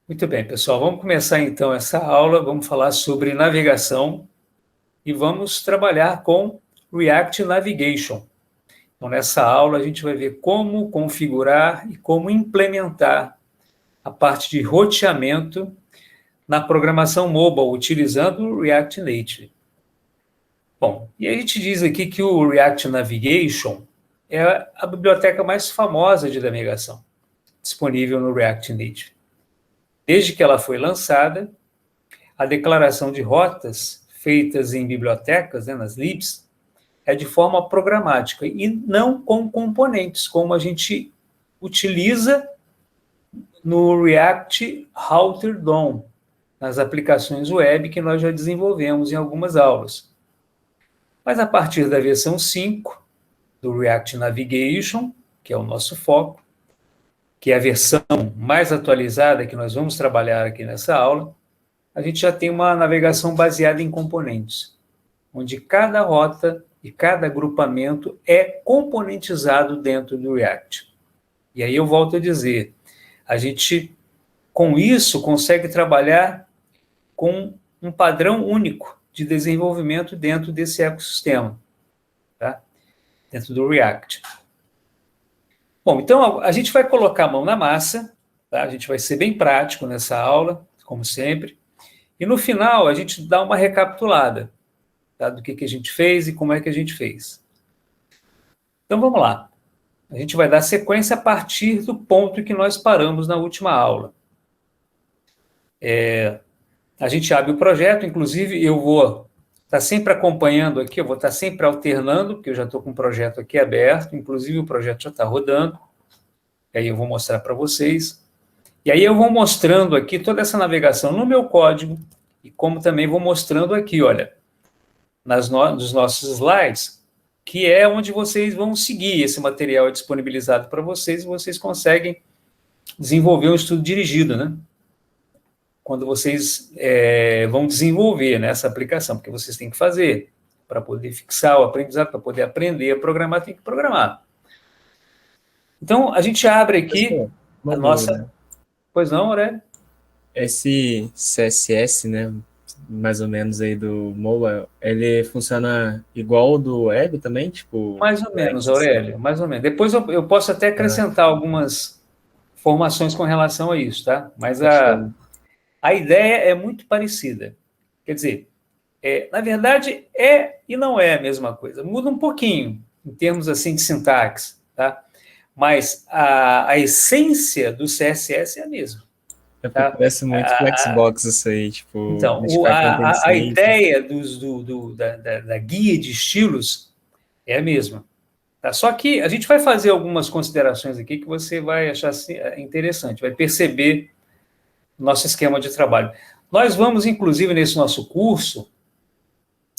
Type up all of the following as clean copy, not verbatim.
Muito bem, pessoal. Vamos começar então essa aula. Vamos falar sobre navegação e vamos trabalhar com React Navigation. Então, nessa aula, a gente vai ver como configurar e como implementar a parte de roteamento na programação mobile, utilizando o React Native. Bom, e a gente diz aqui que o React Navigation é a biblioteca mais famosa de navegação, disponível no React Native. Desde que ela foi lançada, a declaração de rotas feitas em bibliotecas, nas libs, é de forma programática e não com componentes, como a gente utiliza no React Router DOM, nas aplicações web que nós já desenvolvemos em algumas aulas. Mas a partir da versão 5 do React Navigation, que é o nosso foco, que é a versão mais atualizada que nós vamos trabalhar aqui nessa aula, a gente já tem uma navegação baseada em componentes, onde cada rota e cada agrupamento é componentizado dentro do React. E aí eu volto a dizer, a gente, com isso, consegue trabalhar com um padrão único de desenvolvimento dentro desse ecossistema, tá? Dentro do React. Bom, então a gente vai colocar a mão na massa, tá? A gente vai ser bem prático nessa aula, como sempre, e no final a gente dá uma recapitulada, tá? Do que a gente fez e como é que a gente fez. Então vamos lá. A gente vai dar sequência a partir do ponto que nós paramos na última aula. A gente abre o projeto, inclusive eu vou estar sempre acompanhando aqui, eu vou estar sempre alternando, porque eu já estou com o projeto aqui aberto, inclusive o projeto já está rodando, e aí eu vou mostrar para vocês. E aí eu vou mostrando aqui toda essa navegação no meu código, e como também vou mostrando aqui, olha, nos nossos slides, que é onde vocês vão seguir. Esse material é disponibilizado para vocês e vocês conseguem desenvolver um estudo dirigido, né? Quando vocês vão desenvolver, né, essa aplicação, porque vocês têm que fazer para poder fixar o aprendizado, para poder aprender a programar, tem que programar. Então, a gente abre aqui a nossa... Dúvida. Pois não, Aurélio? Esse CSS, né, mais ou menos aí do mobile, ele funciona igual o do web também, tipo... Mais ou menos, React, assim? Aurélio, mais ou menos. Depois eu posso até acrescentar algumas informações com relação a isso, tá? Mas Show. a ideia é muito parecida. Quer dizer, na verdade, é e não é a mesma coisa. Muda um pouquinho, em termos assim de sintaxe, tá? Mas a essência do CSS é a mesma. É porque Tá? parece muito Flexbox isso aí, tipo, Então, identificar content a simples. ideia da guia de estilos é a mesma. Tá? Só que a gente vai fazer algumas considerações aqui que você vai achar interessante, vai perceber o nosso esquema de trabalho. Nós vamos, inclusive, nesse nosso curso,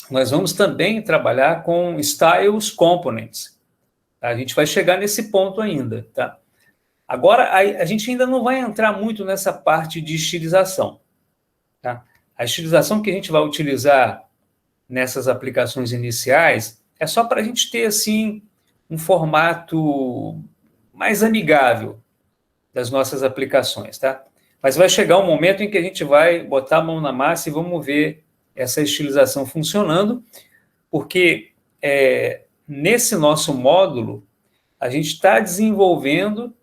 nós vamos também trabalhar com Styles Components. Tá? A gente vai chegar nesse ponto ainda, tá? Agora, a gente ainda não vai entrar muito nessa parte de estilização. Tá? A estilização que a gente vai utilizar nessas aplicações iniciais é só para a gente ter, assim, um formato mais amigável das nossas aplicações, tá? Mas vai chegar um momento em que a gente vai botar a mão na massa e vamos ver essa estilização funcionando, porque nesse nosso módulo, a gente está desenvolvendo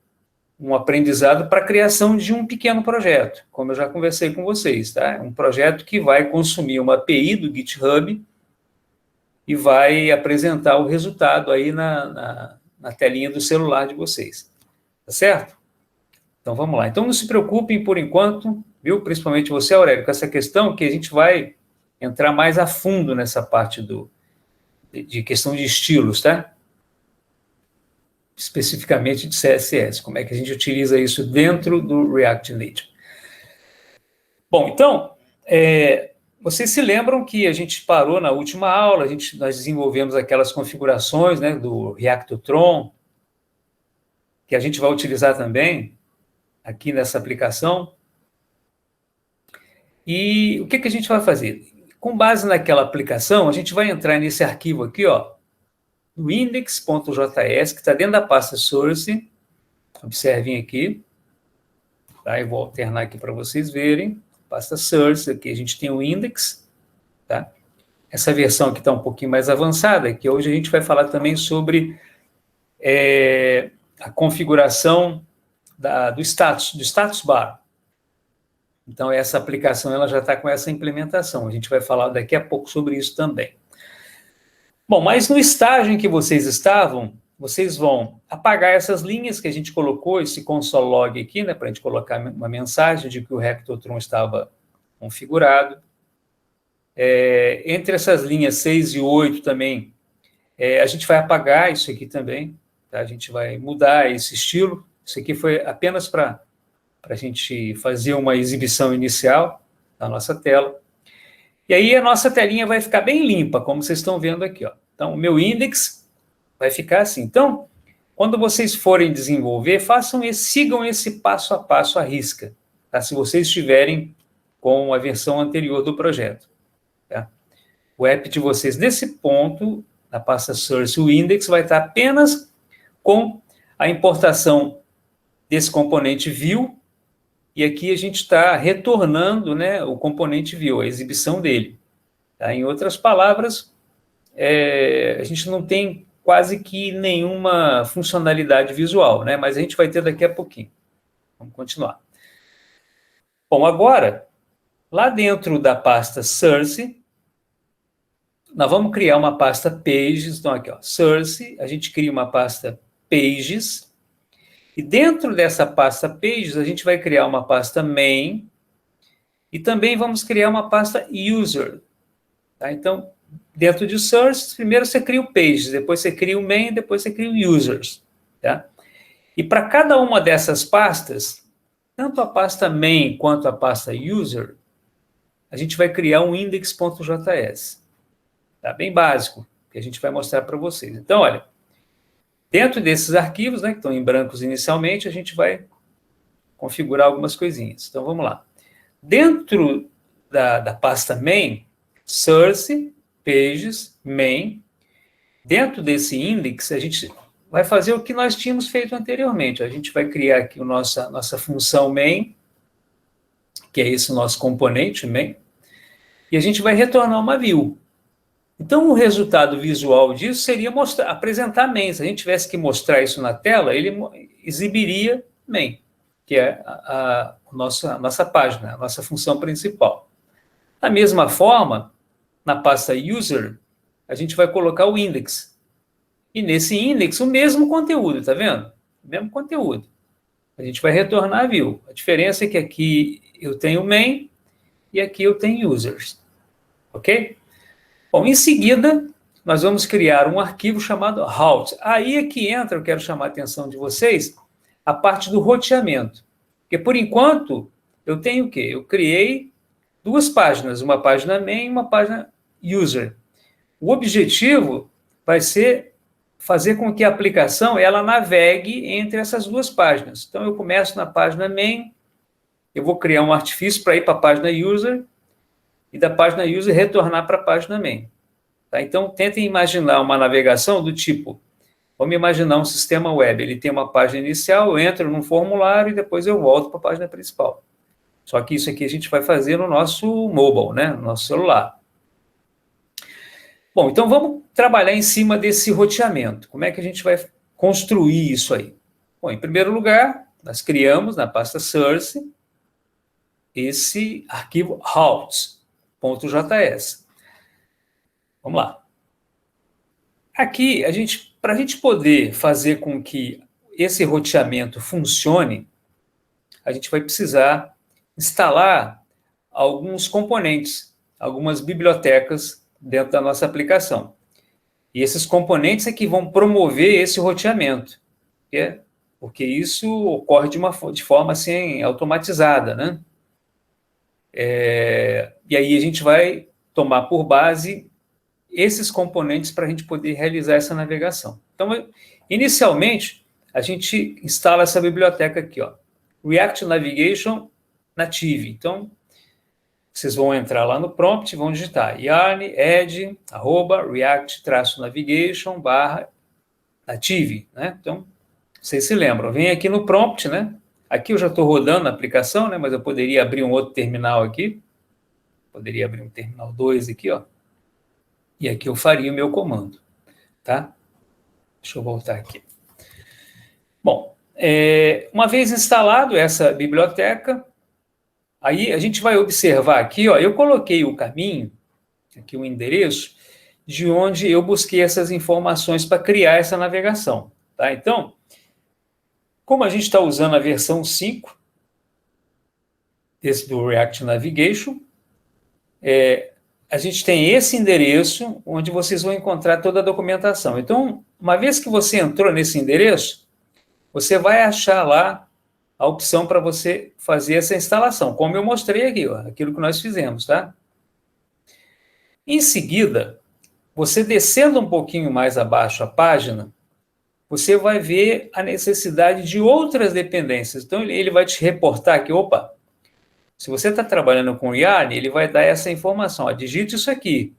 um aprendizado para a criação de um pequeno projeto, como eu já conversei com vocês, tá? Um projeto que vai consumir uma API do GitHub e vai apresentar o resultado aí na telinha do celular de vocês, tá certo? Então, vamos lá. Então, não se preocupem por enquanto, viu? Principalmente você, Aurélio, com essa questão que a gente vai entrar mais a fundo nessa parte de questão de estilos, tá? Especificamente de CSS, como é que a gente utiliza isso dentro do React Native. Bom, então, vocês se lembram que a gente parou na última aula, nós desenvolvemos aquelas configurações, né, do React-Tron, que a gente vai utilizar também aqui nessa aplicação. E o que a gente vai fazer? Com base naquela aplicação, a gente vai entrar nesse arquivo aqui, ó, no index.js, que está dentro da pasta source. Observem aqui. tá? Eu vou alternar aqui para vocês verem. Pasta source, aqui a gente tem o index, tá? Essa versão aqui está um pouquinho mais avançada, que hoje a gente vai falar também sobre a configuração do status bar. Então, essa aplicação ela já está com essa implementação. A gente vai falar daqui a pouco sobre isso também. Bom, mas no estágio em que vocês estavam, vocês vão apagar essas linhas que a gente colocou, esse console log aqui, né, para a gente colocar uma mensagem de que o Rectotron estava configurado. Entre essas linhas 6 e 8 também, a gente vai apagar isso aqui também, tá? A gente vai mudar esse estilo. Isso aqui foi apenas para a gente fazer uma exibição inicial da nossa tela. E aí a nossa telinha vai ficar bem limpa, como vocês estão vendo aqui, ó. Então, o meu index vai ficar assim. Então, quando vocês forem desenvolver, sigam esse passo a passo à risca, tá? Se vocês estiverem com a versão anterior do projeto. Tá? O app de vocês, nesse ponto, na pasta source, o index vai estar apenas com a importação desse componente view, e aqui a gente está retornando, né, o componente view, a exibição dele. Tá? Em outras palavras, a gente não tem quase que nenhuma funcionalidade visual, né, mas a gente vai ter daqui a pouquinho. Vamos continuar. Bom, agora, lá dentro da pasta source, nós vamos criar uma pasta pages. Então, aqui, ó, source, a gente cria uma pasta pages, e dentro dessa pasta pages, a gente vai criar uma pasta main, e também vamos criar uma pasta user. Tá? Então, dentro de source, primeiro você cria o pages, depois você cria o main, depois você cria o users. Tá? E para cada uma dessas pastas, tanto a pasta main quanto a pasta user, a gente vai criar um index.js. Tá? Bem básico, que a gente vai mostrar para vocês. Então, olha, dentro desses arquivos, né, que estão em brancos inicialmente, a gente vai configurar algumas coisinhas. Então, vamos lá. Dentro da pasta main, source, pages, main, dentro desse index, a gente vai fazer o que nós tínhamos feito anteriormente. A gente vai criar aqui a nossa função main, que é esse nosso componente main, e a gente vai retornar uma view. Então, o resultado visual disso seria apresentar main. Se a gente tivesse que mostrar isso na tela, ele exibiria main, que é a nossa página, a nossa função principal. Da mesma forma, na pasta user, a gente vai colocar o index. E nesse index, o mesmo conteúdo, tá vendo? O mesmo conteúdo. A gente vai retornar a view. A diferença é que aqui eu tenho main e aqui eu tenho users. Ok? Bom, em seguida, nós vamos criar um arquivo chamado route. Aí é que entra, eu quero chamar a atenção de vocês, a parte do roteamento. Porque, por enquanto, eu tenho o quê? Eu criei duas páginas, uma página main e uma página user. O objetivo vai ser fazer com que a aplicação ela navegue entre essas duas páginas. Então, eu começo na página main, eu vou criar um artifício para ir para a página user, e da página user retornar para a página main. Tá? Então, tentem imaginar uma navegação do tipo, vamos imaginar um sistema web, ele tem uma página inicial, eu entro num formulário e depois eu volto para a página principal. Só que isso aqui a gente vai fazer no nosso mobile, né? No nosso celular. Bom, então vamos trabalhar em cima desse roteamento. Como é que a gente vai construir isso aí? Bom, em primeiro lugar, nós criamos na pasta source esse arquivo routes.js. Vamos lá. Aqui, para a gente poder fazer com que esse roteamento funcione, a gente vai precisar instalar alguns componentes, algumas bibliotecas dentro da nossa aplicação. E esses componentes é que vão promover esse roteamento, porque isso ocorre de forma assim, automatizada, né? E aí a gente vai tomar por base esses componentes para a gente poder realizar essa navegação. Então, inicialmente, a gente instala essa biblioteca aqui, ó, React Navigation Native. Então, vocês vão entrar lá no prompt e vão digitar yarn add @react-navigation/native, né? Então, vocês se lembram, vem aqui no prompt, né? Aqui eu já estou rodando a aplicação, né, mas eu poderia abrir um outro terminal aqui. Poderia abrir um terminal 2 aqui, ó. E aqui eu faria o meu comando, tá? Deixa eu voltar aqui. Bom, uma vez instalado essa biblioteca, aí a gente vai observar aqui, ó, eu coloquei o caminho, aqui o endereço, de onde eu busquei essas informações para criar essa navegação, tá? Então, como a gente está usando a versão 5 desse do React Navigation, a gente tem esse endereço onde vocês vão encontrar toda a documentação. Então, uma vez que você entrou nesse endereço, você vai achar lá a opção para você fazer essa instalação, como eu mostrei aqui, ó, aquilo que nós fizemos, tá? Em seguida, você descendo um pouquinho mais abaixo a página, você vai ver a necessidade de outras dependências. Então, ele vai te reportar que, opa, se você está trabalhando com Yarn, ele vai dar essa informação, ó, digite isso aqui.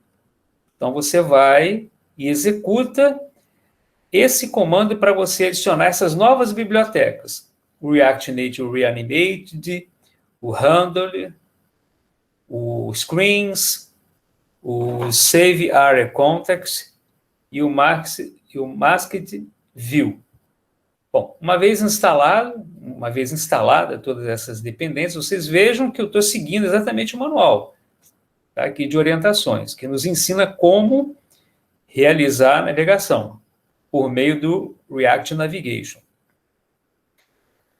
Então, você vai e executa esse comando para você adicionar essas novas bibliotecas. O React Native Reanimated, o Handle, o Screens, o Save Area Context e o Masked View. Bom, uma vez instalada todas essas dependências, vocês vejam que eu estou seguindo exatamente o manual, tá, aqui de orientações, que nos ensina como realizar a navegação por meio do React Navigation.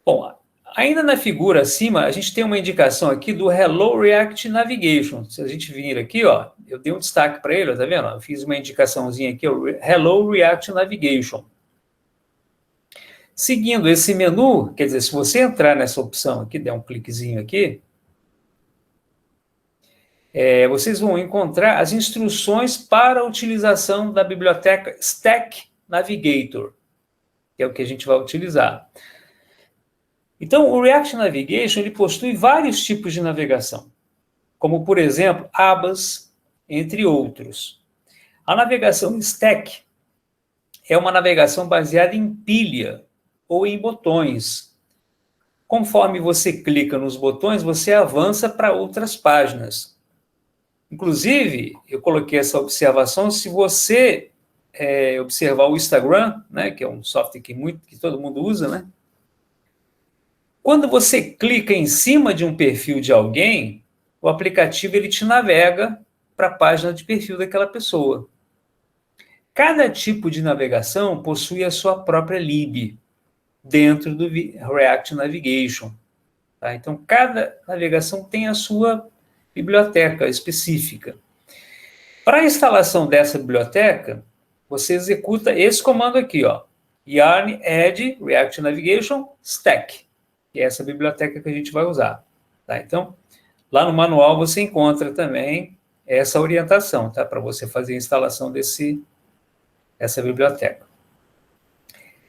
Bom, ainda na figura acima, a gente tem uma indicação aqui do Hello React Navigation. Se a gente vir aqui, ó, eu dei um destaque para ele, tá vendo? Eu fiz uma indicaçãozinha aqui, ó, Hello React Navigation. Seguindo esse menu, quer dizer, se você entrar nessa opção aqui, der um cliquezinho aqui, vocês vão encontrar as instruções para a utilização da biblioteca Stack Navigator, que é o que a gente vai utilizar. Então, o React Navigation ele possui vários tipos de navegação, como, por exemplo, abas, entre outros. A navegação Stack é uma navegação baseada em pilha ou em botões. Conforme você clica nos botões, você avança para outras páginas. Inclusive, eu coloquei essa observação, se você observar o Instagram, né, que é um software que todo mundo usa, né? Quando você clica em cima de um perfil de alguém, o aplicativo ele te navega para a página de perfil daquela pessoa. Cada tipo de navegação possui a sua própria lib dentro do React Navigation. Tá? Então, cada navegação tem a sua biblioteca específica. Para a instalação dessa biblioteca, você executa esse comando aqui, ó, yarn add React Navigation stack, que é essa biblioteca que a gente vai usar. Tá? Então, lá no manual você encontra também essa orientação, tá? Para você fazer a instalação dessa biblioteca.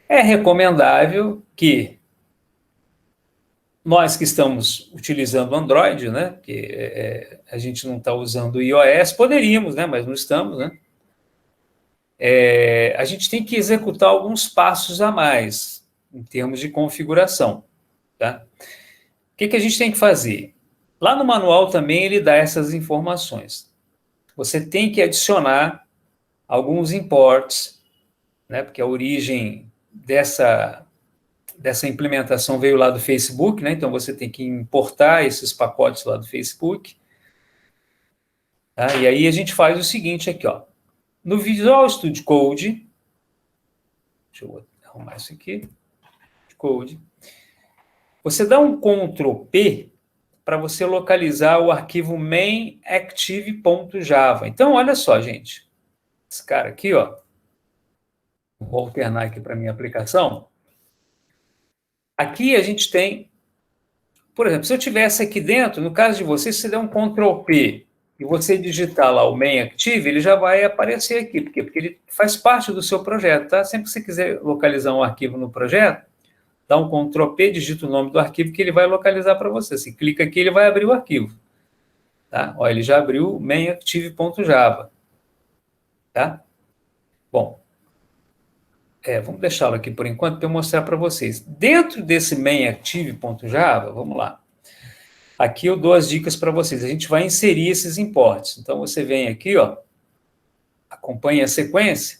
É recomendável que nós que estamos utilizando Android, né, que a gente não está usando o iOS, poderíamos, né, mas não estamos, né, a gente tem que executar alguns passos a mais em termos de configuração. Tá? O que a gente tem que fazer? Lá no manual também ele dá essas informações. Você tem que adicionar alguns imports, né, porque a origem dessa implementação veio lá do Facebook, né, então você tem que importar esses pacotes lá do Facebook. Tá? E aí a gente faz o seguinte aqui, ó. No Visual Studio Code, deixa eu arrumar isso aqui, Code, você dá um Ctrl P para você localizar o arquivo mainActive.java. Então, olha só, gente. Esse cara aqui, ó. Vou alternar aqui para a minha aplicação. Aqui a gente tem, por exemplo, se eu tivesse aqui dentro, no caso de você, se você der um Ctrl P e você digitar lá o mainActive, ele já vai aparecer aqui. Por quê? Porque ele faz parte do seu projeto, tá? Sempre que você quiser localizar um arquivo no projeto, dá um Ctrl P, digita o nome do arquivo que ele vai localizar para você. Se clica aqui, ele vai abrir o arquivo. Tá? Ó, ele já abriu mainActive.java. Tá? Bom, Vamos deixá-lo aqui por enquanto para eu mostrar para vocês. Dentro desse mainActive.java, vamos lá. Aqui eu dou as dicas para vocês. A gente vai inserir esses imports. Então, você vem aqui, ó, acompanha a sequência,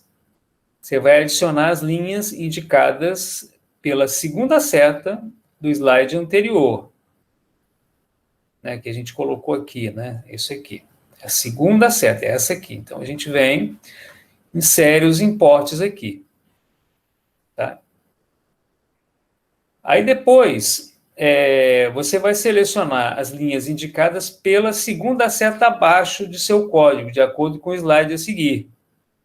você vai adicionar as linhas indicadas pela segunda seta do slide anterior, né, que a gente colocou aqui, né? Isso aqui. A segunda seta é essa aqui. Então, a gente vem, insere os imports aqui. Tá? Aí depois, você vai selecionar as linhas indicadas pela segunda seta abaixo de seu código, de acordo com o slide a seguir.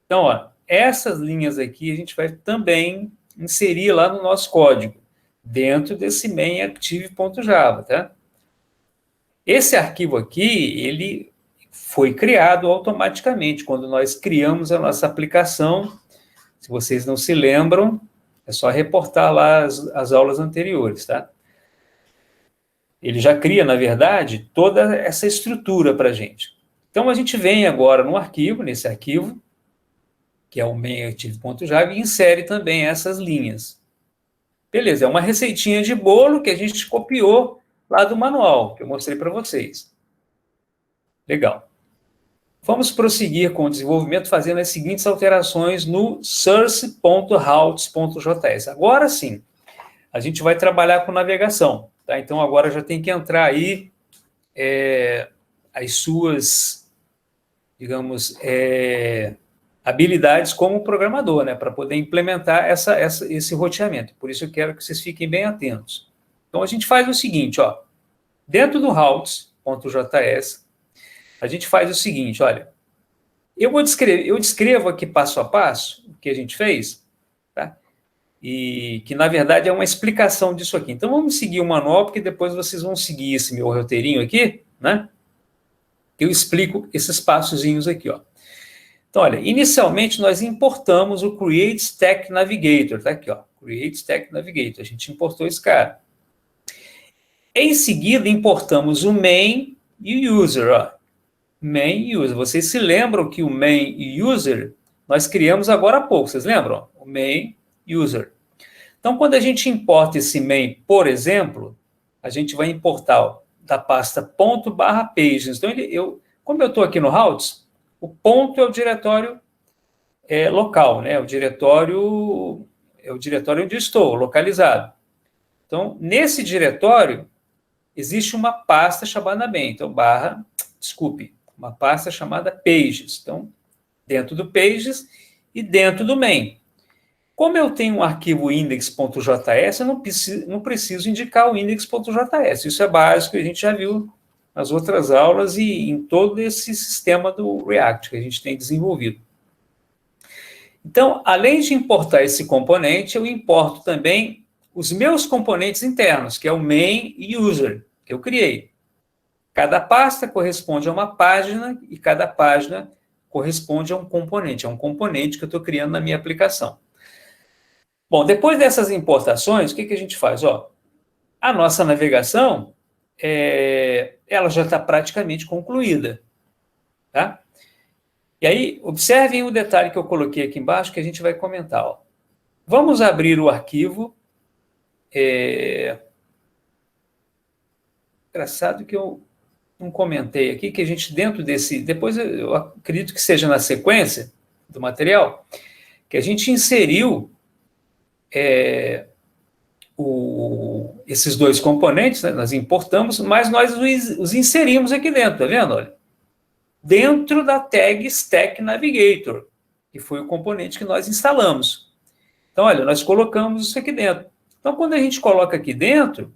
Então, ó, essas linhas aqui a gente vai também inserir lá no nosso código, dentro desse mainActive.java, tá? Esse arquivo aqui, ele foi criado automaticamente quando nós criamos a nossa aplicação. Se vocês não se lembram, é só reportar lá as aulas anteriores, tá? Ele já cria, na verdade, toda essa estrutura para a gente. Então, a gente vem agora no arquivo, nesse arquivo, que é o mainActive.java, e insere também essas linhas. Beleza, é uma receitinha de bolo que a gente copiou lá do manual, que eu mostrei para vocês. Legal. Vamos prosseguir com o desenvolvimento fazendo as seguintes alterações no source.routes.js. Agora sim, a gente vai trabalhar com navegação. Tá? Então, agora já tem que entrar aí as suas, digamos, habilidades como programador, né? Para poder implementar esse roteamento. Por isso eu quero que vocês fiquem bem atentos. Então, a gente faz o seguinte, ó. Dentro do routes.js, a gente faz o seguinte, olha, eu descrevo aqui passo a passo o que a gente fez, tá? E que, na verdade, é uma explicação disso aqui. Então, vamos seguir o manual, porque depois vocês vão seguir esse meu roteirinho aqui, né? Eu explico esses passozinhos aqui, ó. Então, olha, inicialmente nós importamos o Create Stack Navigator, tá aqui, ó, Create Stack Navigator, a gente importou esse cara. Em seguida, importamos o main e o user, ó. Main e user. Vocês se lembram que o main e user nós criamos agora há pouco, vocês lembram? O main e user. Então, quando a gente importa esse main, por exemplo, a gente vai importar, ó, da pasta ./pages. Então, como eu estou aqui no routes, o ponto é o diretório local, né? O diretório é o diretório onde estou, localizado. Então, nesse diretório, existe uma pasta chamada main. Então, uma pasta chamada pages. Então, dentro do pages e dentro do main. Como eu tenho um arquivo index.js, eu não preciso indicar o index.js. Isso é básico, a gente já viu nas outras aulas e em todo esse sistema do React que a gente tem desenvolvido. Então, além de importar esse componente, eu importo também os meus componentes internos, que é o main e user, que eu criei. Cada pasta corresponde a uma página e cada página corresponde a um componente. É um componente que eu estou criando na minha aplicação. Bom, depois dessas importações, o que a gente faz? Ó, a nossa navegação, ela já está praticamente concluída. Tá? E aí, observem o detalhe que eu coloquei aqui embaixo, que a gente vai comentar. Ó. Vamos abrir o arquivo. Engraçado que eu não comentei aqui, que a gente dentro desse... Depois eu acredito que seja na sequência do material, que a gente inseriu esses dois componentes, né, nós importamos, mas nós os inserimos aqui dentro, tá vendo? Olha, dentro da tag Stack Navigator, que foi o componente que nós instalamos. Então, olha, nós colocamos isso aqui dentro. Então, quando a gente coloca aqui dentro,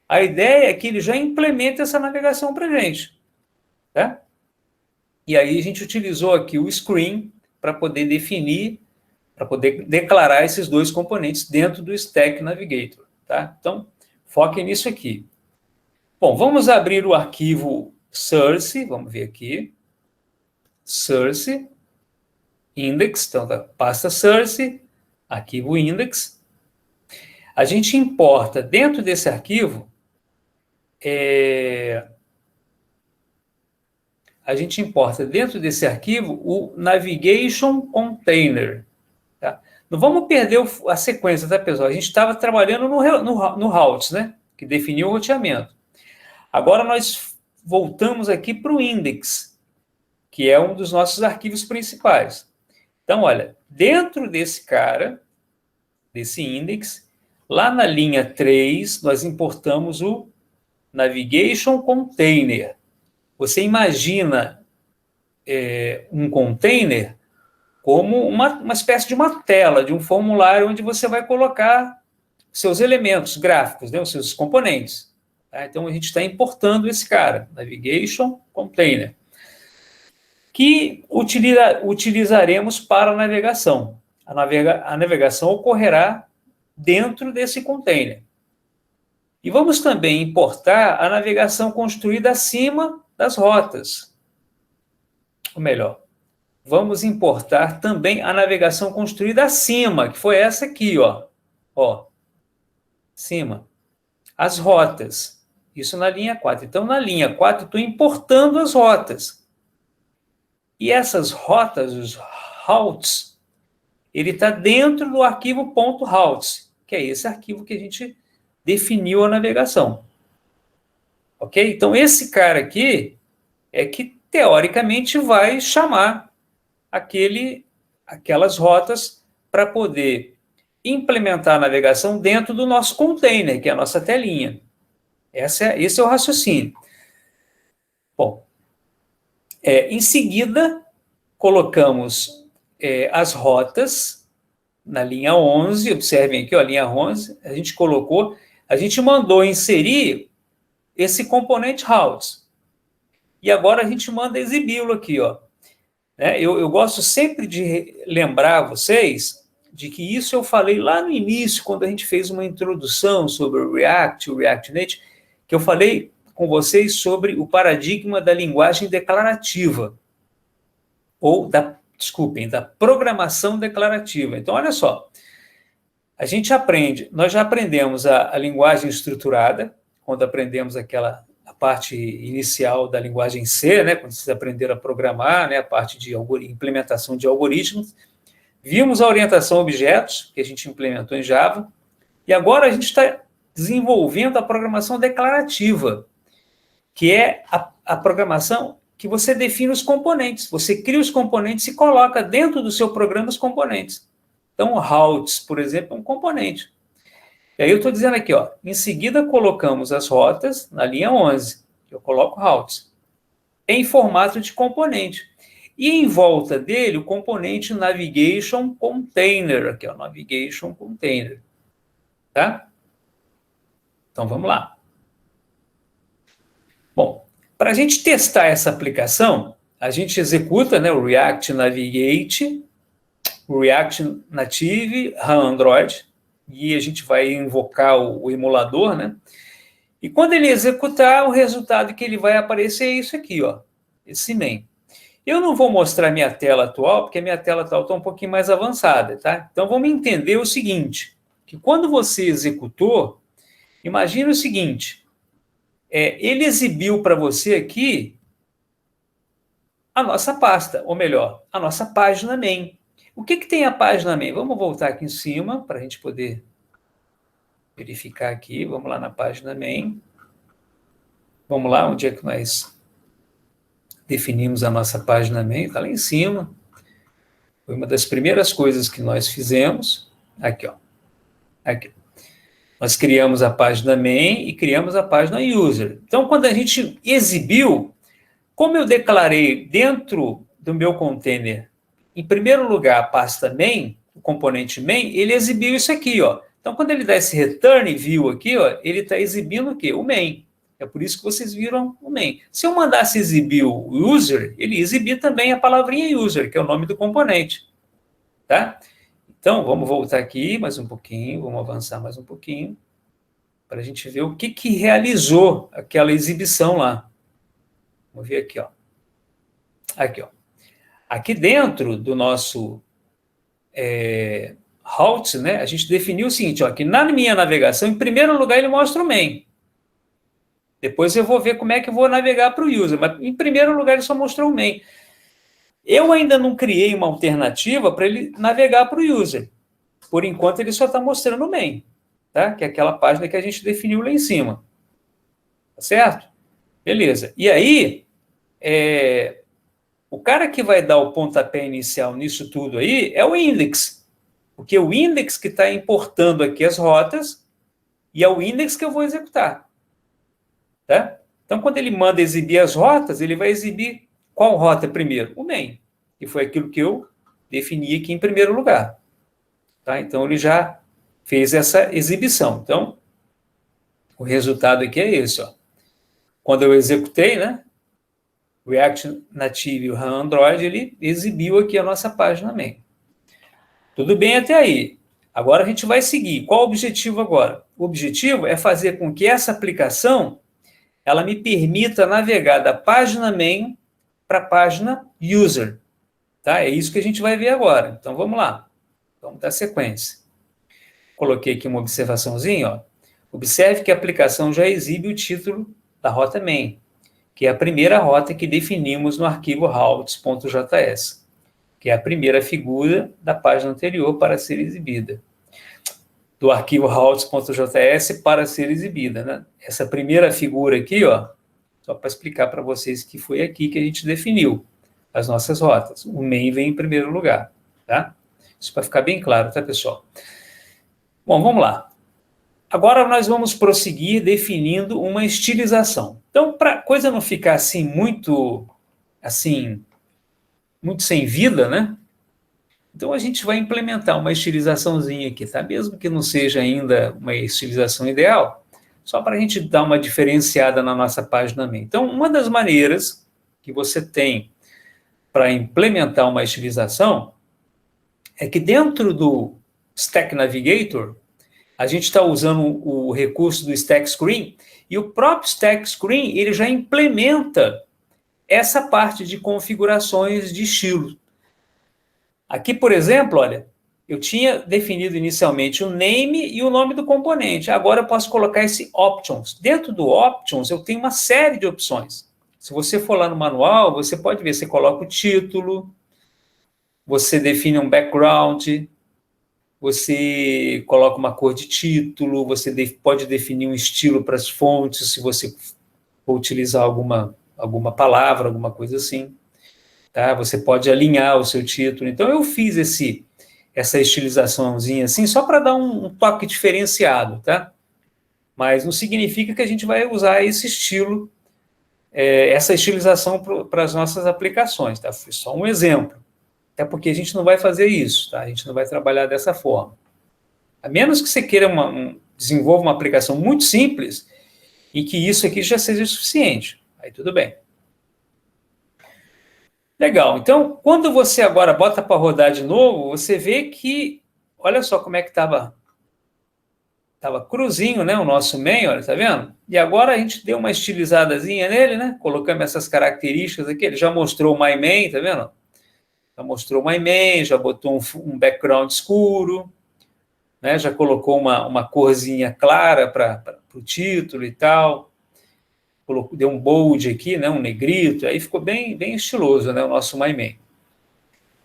a ideia é que ele já implementa essa navegação para a gente. Tá? E aí a gente utilizou aqui o screen para poder definir, para poder declarar esses dois componentes dentro do Stack Navigator. Tá? Então, foquem nisso aqui. Bom, vamos abrir o arquivo source, vamos ver aqui. Source, index, então da pasta source, arquivo index. A gente importa dentro desse arquivo, o navigation container. Tá? Não vamos perder a sequência, tá, pessoal? A gente estava trabalhando no routes, né? Que definiu o roteamento. Agora nós voltamos aqui para o index, que é um dos nossos arquivos principais. Então, olha, dentro desse cara, desse index, lá na linha 3, nós importamos o Navigation Container. Você imagina um container como uma espécie de uma tela, de um formulário onde você vai colocar seus elementos gráficos, né, os seus componentes. Tá? Então, a gente está importando esse cara, Navigation Container, que utilizaremos para a navegação. A navegação ocorrerá dentro desse container. E vamos também importar a navegação construída acima das rotas. Ou melhor, vamos importar também a navegação construída acima, que foi essa aqui, ó. Ó, acima. As rotas. Isso na linha 4. Então, na linha 4, estou importando as rotas. E essas rotas, os routes, ele está dentro do arquivo .routes, que é esse arquivo que a gente definiu a navegação. Ok? Então, esse cara aqui é que, teoricamente, vai chamar aquelas rotas para poder implementar a navegação dentro do nosso container, que é a nossa telinha. Esse é o raciocínio. Bom, em seguida, colocamos as rotas na linha 11, observem aqui, ó, a linha 11, a gente mandou inserir esse componente routes. E agora a gente manda exibi-lo aqui, ó. Eu gosto sempre de lembrar vocês de que isso eu falei lá no início, quando a gente fez uma introdução sobre o React, o React Native, que eu falei com vocês sobre o paradigma da linguagem declarativa, ou da programação declarativa. Então, olha só, nós já aprendemos a linguagem estruturada, quando aprendemos a parte inicial da linguagem C, né, quando vocês aprenderam a programar, né, a parte de implementação de algoritmos. Vimos a orientação a objetos, que a gente implementou em Java, e agora a gente está desenvolvendo a programação declarativa, que é a programação que você define os componentes. Você cria os componentes e coloca dentro do seu programa os componentes. Então, o routes, por exemplo, é um componente. E aí eu estou dizendo aqui, ó, em seguida colocamos as rotas na linha 11, eu coloco routes, em formato de componente. E em volta dele, o componente Navigation Container, aqui, ó, Navigation Container. Tá? Então, vamos lá. Bom, para a gente testar essa aplicação, a gente executa, né, o React Navigate, o React Native, Android, e a gente vai invocar o emulador, né? E quando ele executar, o resultado que ele vai aparecer é isso aqui, ó, esse main. Eu não vou mostrar minha tela atual, porque a minha tela atual está um pouquinho mais avançada, tá? Então, vamos entender o seguinte, que quando você executou, imagine o seguinte, ele exibiu para você aqui a nossa pasta, ou melhor, a nossa página main. O que tem a página main? Vamos voltar aqui em cima, para a gente poder verificar aqui. Vamos lá na página main. Vamos lá, onde é que nós definimos a nossa página main? Está lá em cima. Foi uma das primeiras coisas que nós fizemos. Aqui, ó. Aqui. Nós criamos a página main e criamos a página user. Então, quando a gente exibiu, como eu declarei dentro do meu container, em primeiro lugar, a pasta main, o componente main, ele exibiu isso aqui, ó. Então, quando ele dá esse return view aqui, ó, ele está exibindo o quê? O main. É por isso que vocês viram o main. Se eu mandasse exibir o user, ele ia exibir também a palavrinha user, que é o nome do componente. Tá? Então, vamos voltar aqui mais um pouquinho, vamos avançar mais um pouquinho, para a gente ver o que realizou aquela exibição lá. Vamos ver aqui, ó. Aqui, ó. Aqui dentro do nosso routes, né, a gente definiu o seguinte, ó, que na minha navegação, em primeiro lugar, ele mostra o main. Depois eu vou ver como é que eu vou navegar para o user, mas em primeiro lugar ele só mostrou o main. Eu ainda não criei uma alternativa para ele navegar para o user. por enquanto, ele só está mostrando o main, tá? Que é aquela página que a gente definiu lá em cima. Tá certo? Beleza. E aí, o cara que vai dar o pontapé inicial nisso tudo aí é o index, porque é o index que está importando aqui as rotas e é o index que eu vou executar. Tá? Então, quando ele manda exibir as rotas, ele vai exibir qual rota primeiro? O main, que foi aquilo que eu defini aqui em primeiro lugar. Tá? Então, ele já fez essa exibição. Então, o resultado aqui é esse. Ó. Quando eu executei, né, React Native e o Android, ele exibiu aqui a nossa página main. Tudo bem até aí. Agora a gente vai seguir. Qual o objetivo agora? O objetivo é fazer com que essa aplicação ela me permita navegar da página main para a página user. Tá? É isso que a gente vai ver agora. Então, vamos lá. Vamos dar sequência. Coloquei aqui uma observaçãozinha. Ó. Observe que a aplicação já exibe o título da rota main, que é a primeira rota que definimos no arquivo routes.js, que é a primeira figura da página anterior para ser exibida. Do arquivo routes.js para ser exibida. Né? Essa primeira figura aqui, ó, só para explicar para vocês que foi aqui que a gente definiu as nossas rotas. O main vem em primeiro lugar. Tá? Isso para ficar bem claro, tá, pessoal? Bom, vamos lá. Agora nós vamos prosseguir definindo uma estilização. Então, para a coisa não ficar assim muito sem vida, né? Então, a gente vai implementar uma estilizaçãozinha aqui, tá? Mesmo que não seja ainda uma estilização ideal, só para a gente dar uma diferenciada na nossa página main. Então, uma das maneiras que você tem para implementar uma estilização é que dentro do Stack Navigator, a gente está usando o recurso do Stack Screen, e o próprio Stack Screen ele já implementa essa parte de configurações de estilo. Aqui, por exemplo, olha, eu tinha definido inicialmente o name e o nome do componente. Agora eu posso colocar esse options. Dentro do options, eu tenho uma série de opções. Se você for lá no manual, você pode ver, você coloca o título, você define um background, você coloca uma cor de título, você pode definir um estilo para as fontes, se você for utilizar alguma palavra, alguma coisa assim. Tá? Você pode alinhar o seu título. Então, eu fiz essa estilizaçãozinha assim, só para dar um toque diferenciado, tá? Mas não significa que a gente vai usar esse estilo, essa estilização para as nossas aplicações, tá? Foi só um exemplo. Até porque a gente não vai fazer isso, tá? A gente não vai trabalhar dessa forma. A menos que você queira desenvolva uma aplicação muito simples e que isso aqui já seja suficiente. Aí tudo bem. Legal. Então, quando você agora bota para rodar de novo, você vê que, olha só como é que estava cruzinho, né, o nosso main, olha, tá vendo? E agora a gente deu uma estilizadazinha nele, né? Colocamos essas características aqui, ele já mostrou o my main, tá vendo? Já mostrou o my main, já botou um background escuro, né? Já colocou uma corzinha clara para o título e tal. Deu um bold aqui, né, um negrito, aí ficou bem estiloso, né, o nosso my main.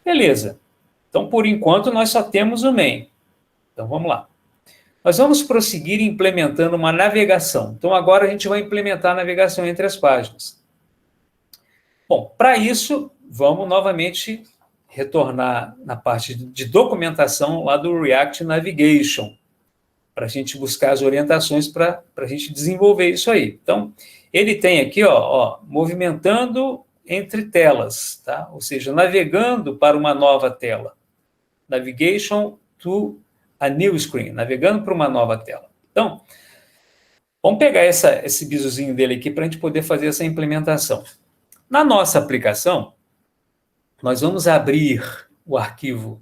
Beleza. Então, por enquanto, nós só temos o main. Então, vamos lá. Nós vamos prosseguir implementando uma navegação. Então, agora a gente vai implementar a navegação entre as páginas. Bom, para isso, vamos novamente retornar na parte de documentação lá do React Navigation, para a gente buscar as orientações para a gente desenvolver isso aí. Então, ele tem aqui, ó, movimentando entre telas, tá? Ou seja, navegando para uma nova tela. Navigation to a new screen, navegando para uma nova tela. Então, vamos pegar esse bizuzinho dele aqui para a gente poder fazer essa implementação. Na nossa aplicação, nós vamos abrir o arquivo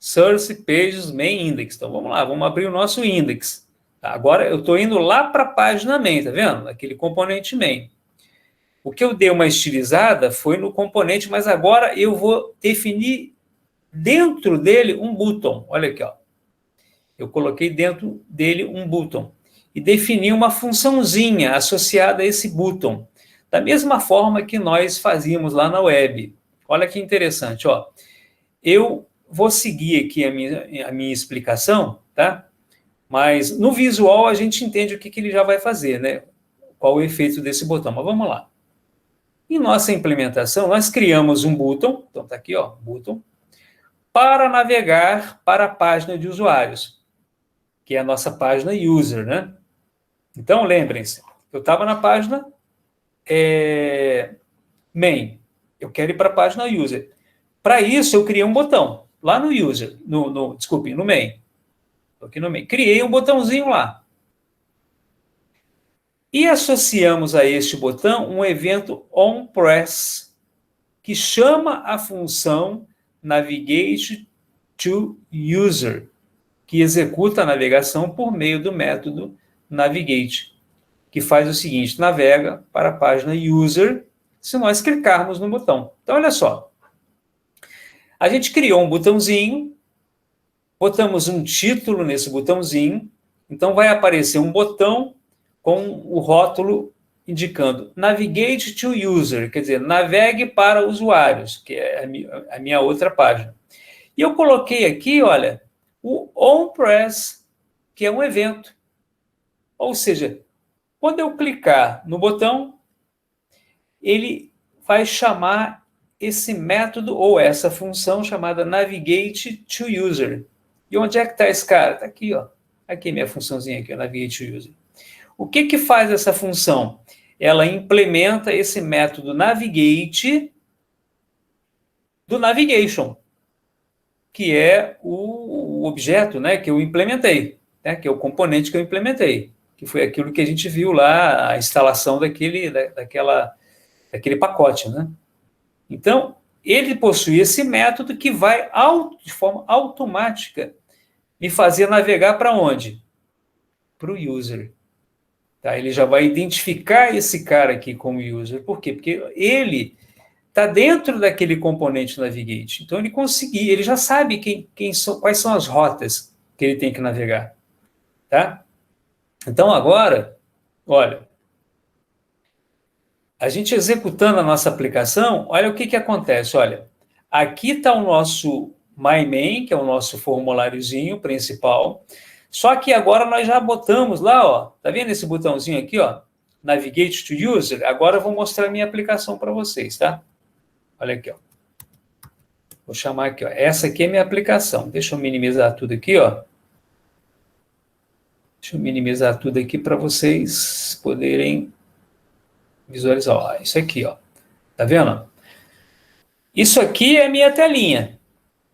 Source Pages Main Index. Então, vamos lá, vamos abrir o nosso index. Agora, eu estou indo lá para a página main, tá vendo? Aquele componente main. O que eu dei uma estilizada foi no componente, mas agora eu vou definir dentro dele um button. Olha aqui, ó. Eu coloquei dentro dele um button e defini uma funçãozinha associada a esse button, da mesma forma que nós fazíamos lá na web. Olha que interessante, ó. Eu vou seguir aqui a minha explicação, tá? Mas no visual a gente entende o que ele já vai fazer, né? Qual o efeito desse botão. Mas vamos lá. Em nossa implementação, nós criamos um botão, então está aqui, ó, botão, para navegar para a página de usuários, que é a nossa página user, né? Então, lembrem-se, eu estava na página main, eu quero ir para a página user. Para isso, eu criei um botão, lá no user, desculpe, no main. Estou aqui no main. Criei um botãozinho lá. E associamos a este botão um evento onPress, que chama a função Navigate to User, que executa a navegação por meio do método Navigate, que faz o seguinte, navega para a página User, se nós clicarmos no botão. Então, olha só. A gente criou um botãozinho, botamos um título nesse botãozinho, então vai aparecer um botão com o rótulo indicando Navigate to User, quer dizer, navegue para usuários, que é a minha outra página. E eu coloquei aqui, olha, o onPress, que é um evento. Ou seja, quando eu clicar no botão, ele vai chamar esse método ou essa função chamada Navigate to User. E onde é que está esse cara? Está aqui, ó. Aqui minha funçãozinha aqui, Navigate to User. O que faz essa função? Ela implementa esse método Navigate do Navigation, que é o objeto, né, que eu implementei, né, que é o componente que eu implementei, que foi aquilo que a gente viu lá, a instalação daquele pacote, né? Então, ele possui esse método que vai, de forma automática, me fazer navegar para onde? Para o user. Tá? Ele já vai identificar esse cara aqui como user. Por quê? Porque ele está dentro daquele componente Navigate. Então, ele já sabe quais são as rotas que ele tem que navegar. Tá? Então, agora, olha, a gente executando a nossa aplicação, olha o que acontece. Olha, aqui está o nosso MyMain, que é o nosso formuláriozinho principal. Só que agora nós já botamos lá, ó, tá vendo esse botãozinho aqui, ó, Navigate to User? Agora eu vou mostrar a minha aplicação para vocês, tá? Olha aqui, ó. Vou chamar aqui, ó. Essa aqui é minha aplicação. Deixa eu minimizar tudo aqui, ó. Deixa eu minimizar tudo aqui para vocês poderem visualizar. Ó, isso aqui, ó. Tá vendo? Isso aqui é minha telinha.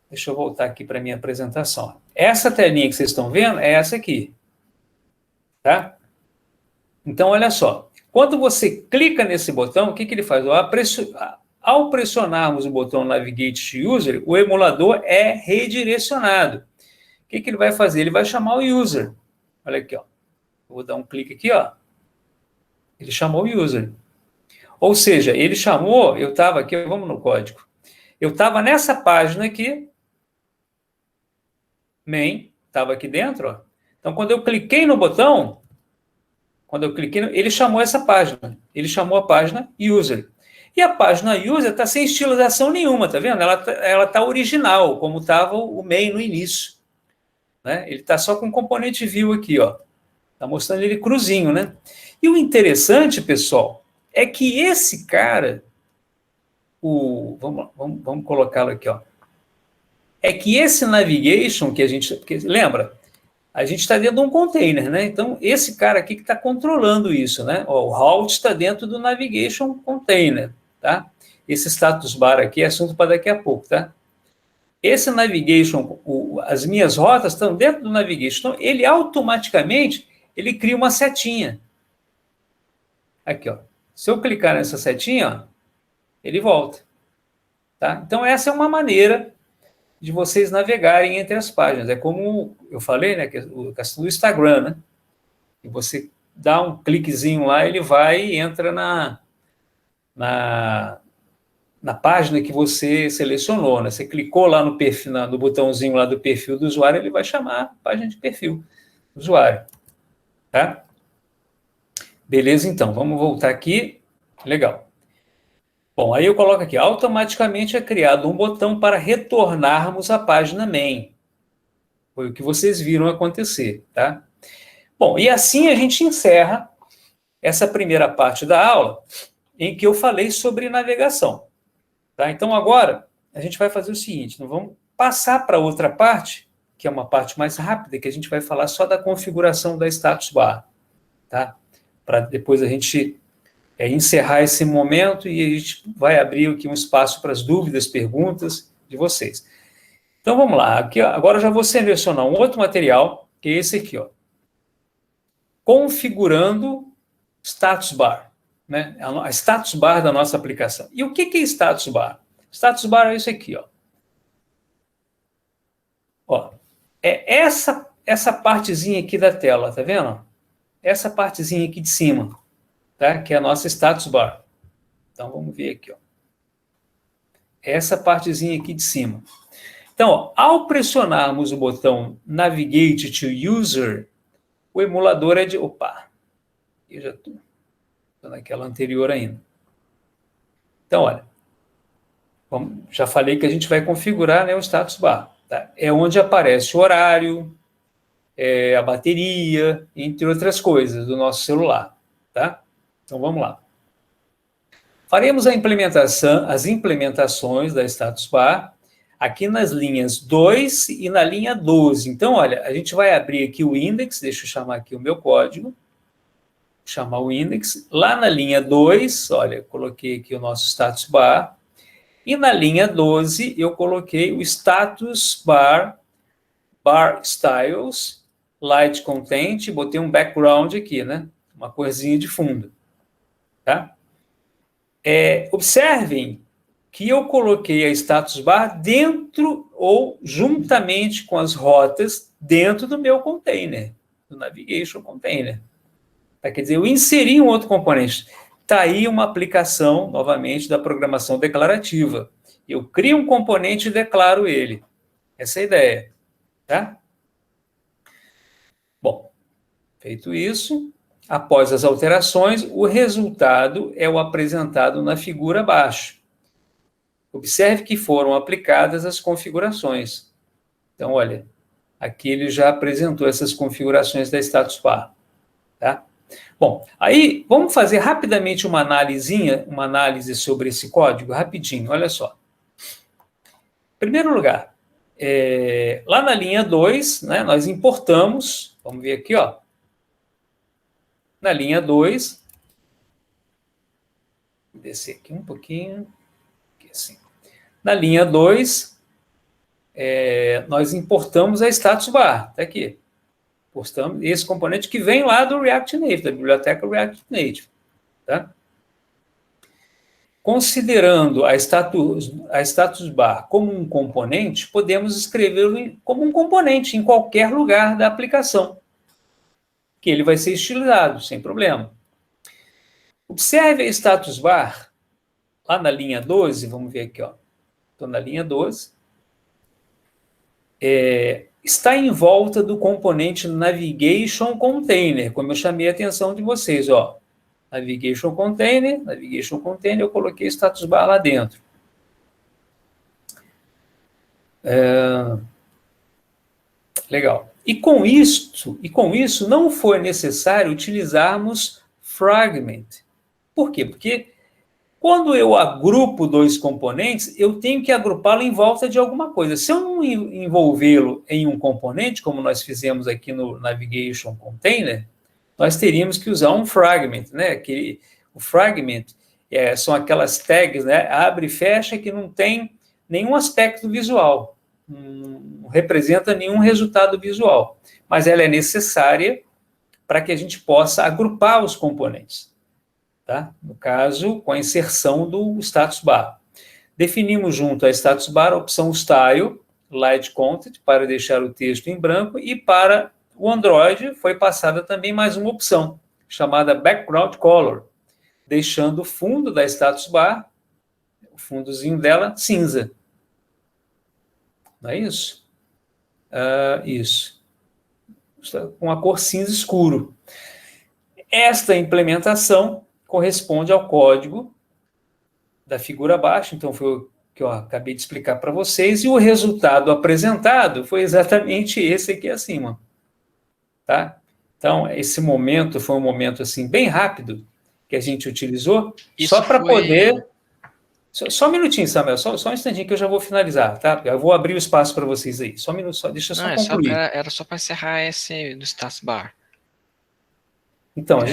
Deixa eu voltar aqui para a minha apresentação. Essa telinha que vocês estão vendo é essa aqui. Tá? Então, olha só. Quando você clica nesse botão, o que ele faz? Ao pressionarmos o botão Navigate to User, o emulador é redirecionado. O que ele vai fazer? Ele vai chamar o user. Olha aqui, ó. Vou dar um clique aqui, ó. Ele chamou o user. Ou seja, ele chamou, eu estava aqui, vamos no código. Eu estava nessa página aqui, main, estava aqui dentro, ó. Então, quando eu cliquei no botão, ele chamou essa página. Ele chamou a página user. E a página user está sem estilização nenhuma, tá vendo? Ela está original, como estava o main no início. Né? Ele está só com o componente view aqui, ó. Está mostrando ele cruzinho, né? E o interessante, pessoal, é que esse cara, vamos colocá-lo aqui, ó. É que esse navigation que a gente... Porque, lembra? A gente está dentro de um container, né? Então, esse cara aqui que está controlando isso, né? Ó, o route está dentro do navigation container, tá? Esse status bar aqui é assunto para daqui a pouco, tá? Esse navigation, as minhas rotas estão dentro do navigation. Então, ele automaticamente, ele cria uma setinha. Aqui, ó. Se eu clicar nessa setinha, ó, ele volta. Tá? Então, essa é uma maneira de vocês navegarem entre as páginas. É como eu falei, né, que o questão do Instagram, né? E você dá um cliquezinho lá, ele vai e entra na página que você selecionou, né? Você clicou lá no perfil, no botãozinho lá do perfil do usuário, ele vai chamar a página de perfil do usuário. Tá? Beleza, então. Vamos voltar aqui. Legal. Bom, aí eu coloco aqui, automaticamente é criado um botão para retornarmos à página main. Foi o que vocês viram acontecer, tá? Bom, e assim a gente encerra essa primeira parte da aula em que eu falei sobre navegação, tá? Então agora a gente vai fazer o seguinte, nós vamos passar para outra parte, que é uma parte mais rápida, que a gente vai falar só da configuração da status bar, tá? Para depois a gente encerrar esse momento e a gente vai abrir aqui um espaço para as dúvidas, perguntas de vocês. Então vamos lá, aqui, ó, agora eu já vou selecionar um outro material, que é esse aqui, ó. Configurando status bar, né? A status bar da nossa aplicação. E o que é status bar? Status bar é isso aqui, ó. Ó, é essa partezinha aqui da tela, tá vendo? Essa partezinha aqui de cima, tá? Que é a nossa status bar. Então vamos ver aqui, ó. Essa partezinha aqui de cima. Então, ó, ao pressionarmos o botão Navigate to User, o emulador é de... Opa! Eu já estou naquela anterior ainda. Então, olha, já falei que a gente vai configurar, né, o status bar. Tá? É onde aparece o horário, a bateria, entre outras coisas do nosso celular. Tá? Então, vamos lá. Faremos as implementações da status bar aqui nas linhas 2 e na linha 12. Então, olha, a gente vai abrir aqui o index, deixa eu chamar aqui o meu código, chamar o index. Lá na linha 2, olha, coloquei aqui o nosso status bar. E na linha 12, eu coloquei o status bar, bar styles, light content, botei um background aqui, né? Uma corzinha de fundo. Tá? Observem que eu coloquei a status bar dentro ou juntamente com as rotas dentro do meu container, do Navigation Container. Tá? Quer dizer, eu inseri um outro componente. Está aí uma aplicação, novamente, da programação declarativa. Eu crio um componente e declaro ele. Essa é a ideia. Tá? Bom, feito isso, após as alterações, o resultado é o apresentado na figura abaixo. Observe que foram aplicadas as configurações. Então, olha, aqui ele já apresentou essas configurações da status bar. Tá? Bom, aí vamos fazer rapidamente uma análise sobre esse código, rapidinho, olha só. Em primeiro lugar, lá na linha 2, né, nós importamos, vamos ver aqui, ó, na linha 2, vou descer aqui um pouquinho, aqui assim. Na linha 2, nós importamos a status bar, está aqui. Importamos esse componente que vem lá do React Native, da biblioteca React Native. Tá? Considerando a status bar como um componente, podemos escrevê-lo como um componente em qualquer lugar da aplicação, que ele vai ser estilizado, sem problema. Observe a status bar, lá na linha 12, vamos ver aqui, ó. Estou na linha 12. Está em volta do componente Navigation Container, como eu chamei a atenção de vocês, ó. Navigation Container, eu coloquei status bar lá dentro. Legal. E com isso não foi necessário utilizarmos fragment. Por quê? Porque quando eu agrupo dois componentes, eu tenho que agrupá-lo em volta de alguma coisa. Se eu não envolvê-lo em um componente, como nós fizemos aqui no Navigation Container, nós teríamos que usar um fragment, né? O fragment são aquelas tags, né? Abre e fecha, que não tem nenhum aspecto visual, não representa nenhum resultado visual, mas ela é necessária para que a gente possa agrupar os componentes. Tá? No caso, com a inserção do status bar. Definimos junto a status bar a opção Style, Light Content, para deixar o texto em branco, e para o Android foi passada também mais uma opção, chamada Background Color, deixando o fundo da status bar, o fundozinho dela, cinza. Não é isso? Isso. Com a cor cinza escuro. Esta implementação corresponde ao código da figura abaixo, então foi o que eu acabei de explicar para vocês, e o resultado apresentado foi exatamente esse aqui acima, tá? Então, esse momento foi um momento, assim, bem rápido, que a gente utilizou, Isso só para foi... poder... Só um minutinho, Samuel, só um instantinho que eu já vou finalizar, tá? Eu vou abrir o espaço para vocês aí, só um minuto, deixa eu Não, só concluir. era só para encerrar esse do status bar. Então, a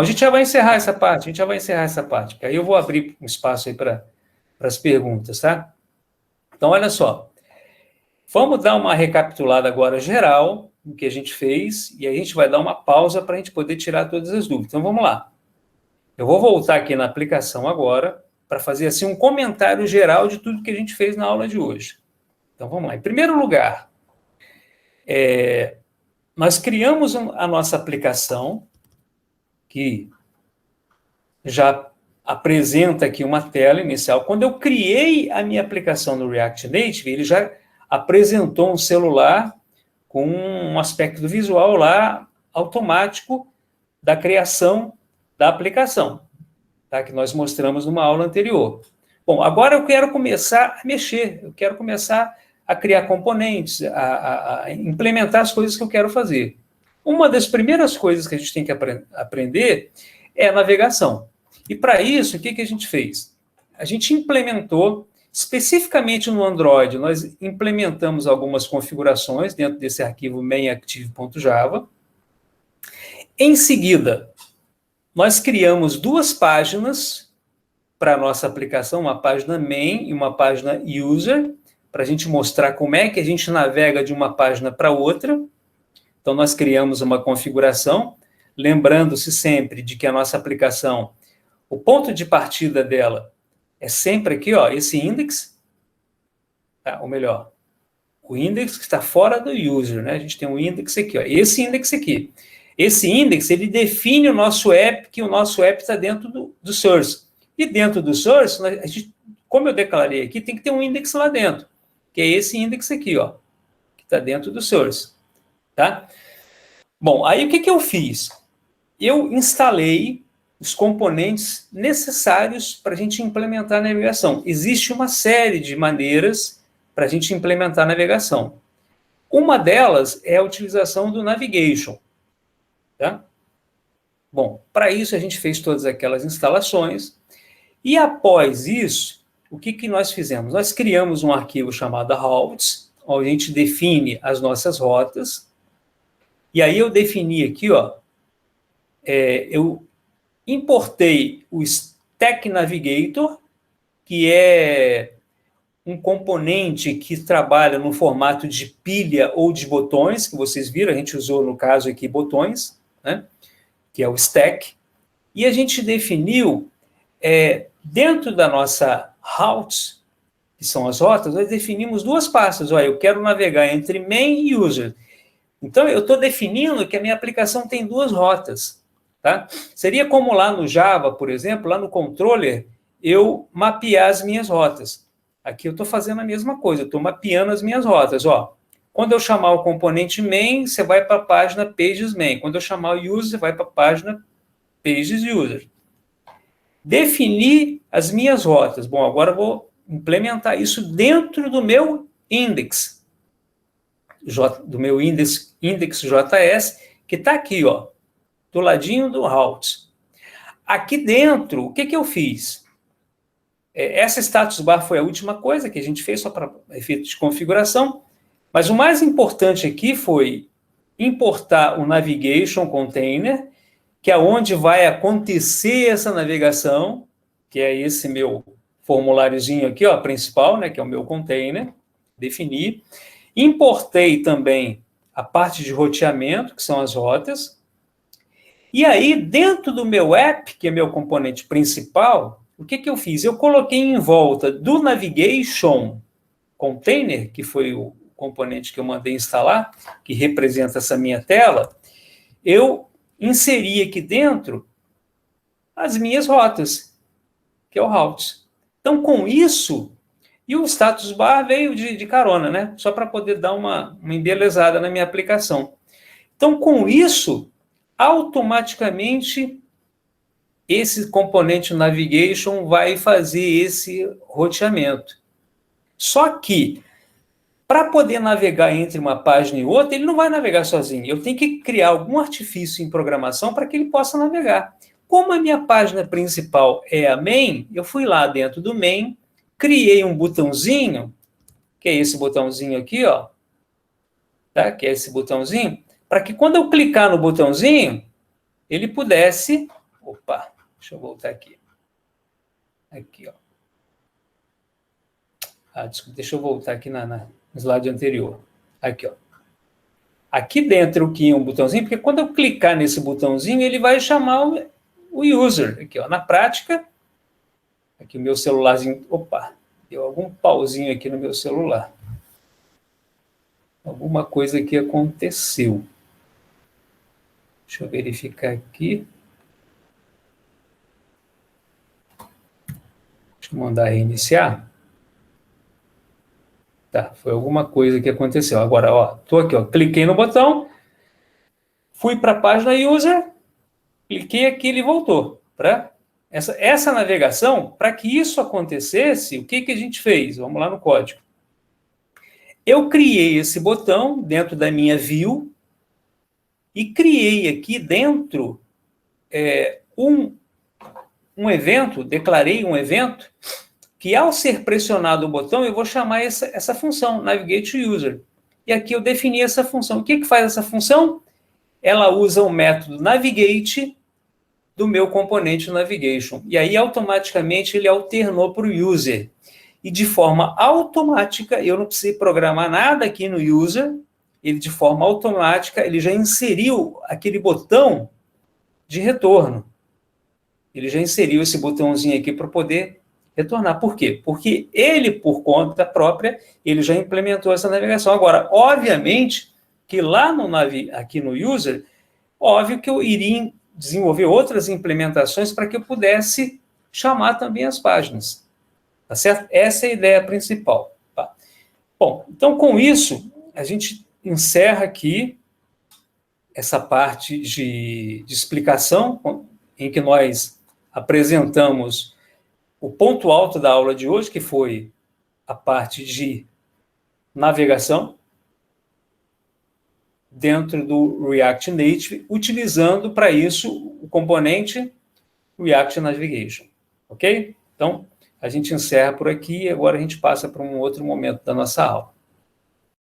gente já vai encerrar essa parte, porque aí eu vou abrir um espaço aí para as perguntas, tá? Então, olha só. Vamos dar uma recapitulada agora geral do que a gente fez, e a gente vai dar uma pausa para a gente poder tirar todas as dúvidas. Então, vamos lá. Eu vou voltar aqui na aplicação agora, para fazer assim um comentário geral de tudo que a gente fez na aula de hoje. Então, vamos lá. Em primeiro lugar, nós criamos a nossa aplicação, que já apresenta aqui uma tela inicial. Quando eu criei a minha aplicação no React Native, ele já apresentou um celular com um aspecto visual lá automático da criação da aplicação, tá? Que nós mostramos numa aula anterior. Bom, agora eu quero começar a mexer, eu quero começar a criar componentes, a implementar as coisas que eu quero fazer. Uma das primeiras coisas que a gente tem que aprender é a navegação. E para isso, o que a gente fez? A gente implementou, especificamente no Android, nós implementamos algumas configurações dentro desse arquivo mainActive.java. Em seguida, nós criamos duas páginas para a nossa aplicação, uma página main e uma página user, para a gente mostrar como é que a gente navega de uma página para outra. Então, nós criamos uma configuração, lembrando-se sempre de que a nossa aplicação, o ponto de partida dela é sempre aqui, ó, esse index, tá? Ou melhor, o index que está fora do user, né? A gente tem um index aqui, ó, esse index aqui. Esse index, ele define o nosso app, que o nosso app está dentro do source. E dentro do source, a gente, como eu declarei aqui, tem que ter um index lá dentro, que é esse index aqui, ó, que está dentro do source, tá? Bom, aí o que eu fiz? Eu instalei os componentes necessários para a gente implementar a navegação. Existe uma série de maneiras para a gente implementar a navegação. Uma delas é a utilização do navigation, tá? Bom, para isso a gente fez todas aquelas instalações, e após isso, o que nós fizemos? Nós criamos um arquivo chamado routes, onde a gente define as nossas rotas, e aí eu defini aqui, ó, eu importei o Stack Navigator, que é um componente que trabalha no formato de pilha ou de botões, que vocês viram, a gente usou no caso aqui botões, né, que é o Stack, e a gente definiu, dentro da nossa routes, que são as rotas, nós definimos duas pastas. Olha, eu quero navegar entre main e user. Então, eu estou definindo que a minha aplicação tem duas rotas, tá? Seria como lá no Java, por exemplo, lá no controller, eu mapear as minhas rotas. Aqui eu estou fazendo a mesma coisa, eu estou mapeando as minhas rotas. Ó, quando eu chamar o componente main, você vai para a página pages main. Quando eu chamar o user, você vai para a página pages user. Definir as minhas rotas. Bom, agora eu vou implementar isso dentro do meu index. Do meu index.js, que está aqui, ó, do ladinho do routes. Aqui dentro, o que eu fiz? Essa status bar foi a última coisa que a gente fez, só para efeito de configuração, mas o mais importante aqui foi importar o navigation container, que é onde vai acontecer essa navegação, que é esse meu formuláriozinho aqui, ó, principal, né, que é o meu container, definir. Importei também a parte de roteamento, que são as rotas. E aí, dentro do meu app, que é meu componente principal, o que eu fiz? Eu coloquei em volta do navigation container, que foi o componente que eu mandei instalar, que representa essa minha tela, eu inseri aqui dentro as minhas rotas, que é o routes. Então, com isso... E o status bar veio de carona, né? Só para poder dar uma embelezada na minha aplicação. Então, com isso, automaticamente, esse componente Navigation vai fazer esse roteamento. Só que, para poder navegar entre uma página e outra, ele não vai navegar sozinho. Eu tenho que criar algum artifício em programação para que ele possa navegar. Como a minha página principal é a main, eu fui lá dentro do main, criei um botãozinho, que é esse botãozinho aqui, ó, tá? Que é esse botãozinho, para que quando eu clicar no botãozinho, ele pudesse... Opa, deixa eu voltar aqui. Aqui, ó. Desculpa, deixa eu voltar aqui no slide anterior. Aqui, ó. Aqui dentro que é um botãozinho, porque quando eu clicar nesse botãozinho, ele vai chamar o user. Aqui, ó. Na prática, aqui o meu celularzinho... Opa, deu algum pauzinho aqui no meu celular. Alguma coisa aqui aconteceu. Deixa eu verificar aqui. Deixa eu mandar reiniciar. Tá, foi alguma coisa que aconteceu. Agora, ó, tô aqui, ó, cliquei no botão, fui para a página user, cliquei aqui, ele voltou. Essa navegação, para que isso acontecesse, o que a gente fez? Vamos lá no código. Eu criei esse botão dentro da minha view e criei aqui dentro um evento, declarei um evento, que ao ser pressionado o botão, eu vou chamar essa função, NavigateUser. E aqui eu defini essa função. O que faz essa função? Ela usa o método navigate do meu componente navigation. E aí, automaticamente, ele alternou para o user. E de forma automática, eu não precisei programar nada aqui no user, ele de forma automática, ele já inseriu aquele botão de retorno. Ele já inseriu esse botãozinho aqui para poder retornar. Por quê? Porque ele, por conta própria, ele já implementou essa navegação. Agora, obviamente, que lá aqui no user, óbvio que eu iria desenvolver outras implementações para que eu pudesse chamar também as páginas. Tá certo? Essa é a ideia principal. Tá? Bom, então com isso, a gente encerra aqui essa parte de explicação em que nós apresentamos o ponto alto da aula de hoje, que foi a parte de navegação dentro do React Native, utilizando para isso o componente React Navigation. Ok? Então, a gente encerra por aqui e agora a gente passa para um outro momento da nossa aula.